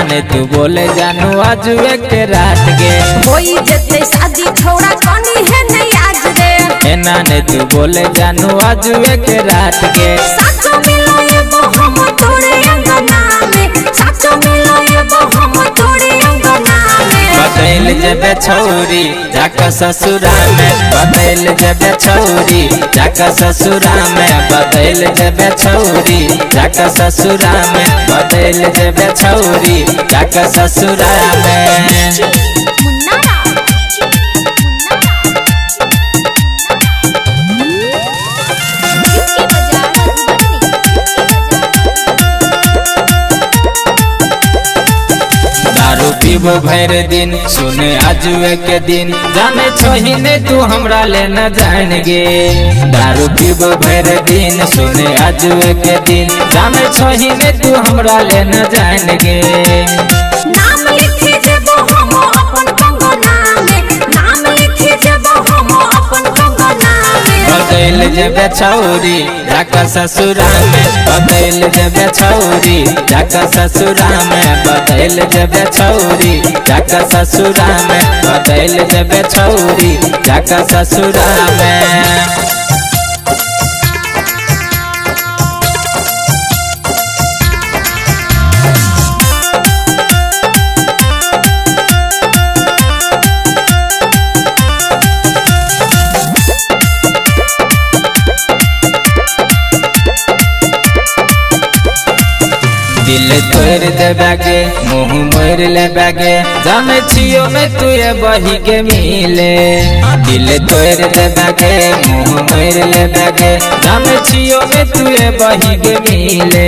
ने तू बोले जानू आज के रात गे होई जते शादी छोड़ा कनी है नहीं आज रे ना ने तू बोले जानू आज के रात गे साचो मिलाए वो हम तोरे अंगना में साचो मिलाए वो हम तोरे अंगना में बदल जबे छौरी जाका ससुरा में बदल जबे छौरी जाका ससुरा में बदल जबे छौरी जाका ससुरा में बदल जबे छौरी जाका ससुरा में दारू पीबो भर दिन सुने आजुए के दिन जाने छोही ने तू हमरा ले न जान गे दारू पीबो भर दिन सुने आजुए के दिन जाने छोही ने तू हमरा ले न जान गे नाम लिखी देबो हम अपन कंगना में नाम लिखी देबो हम अपन कंगना में बदल जबे छौरी जाका ससुरा में बदल जबे छौरी जाका ससुरा में बदल जबे छौरी जाका ससुरा में बदल जबे छौरी जाका ससुरा में दिल तोड़ देबागे मुँह मोर लेबागे जाने छियो में तू बही के मिले दिल तोड़ देबागे मुँह मोर लेबागे जाने छियो में तू बही के मिले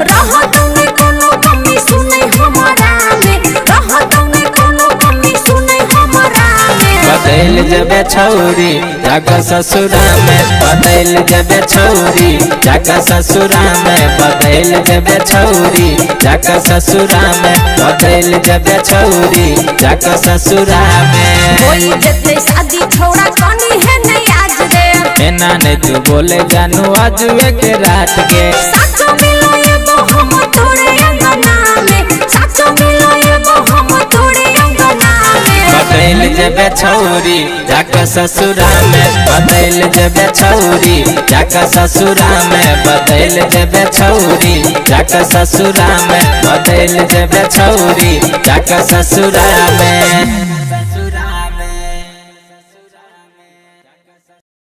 रह तुमे कोनो कमी सुनै हमरा में रह तुमे कोनो कमी सुनै हमरा में बदल जबे छौरी जाका ससुरा में बदल जबे छौरी जाका ससुरा में बदल जबे छौरी जाका ससुरा में बदल जबे छौरी जाका ससुरा में होई जते शादी छोड़ा कनी है नहीं आज रे ना ने तू बोले जानू आज के रात गे साचो मिलाए वो हम तोरे अंगना में साचो मिलाए वो हम तोरे अंगना में बदल जबे छौरी जाका ससुरा में बदल जबे छौरी जाका ससुरा में बदल जबे छौरी जाका ससुरा में बदल जबे छौरी जाका ससुरा में।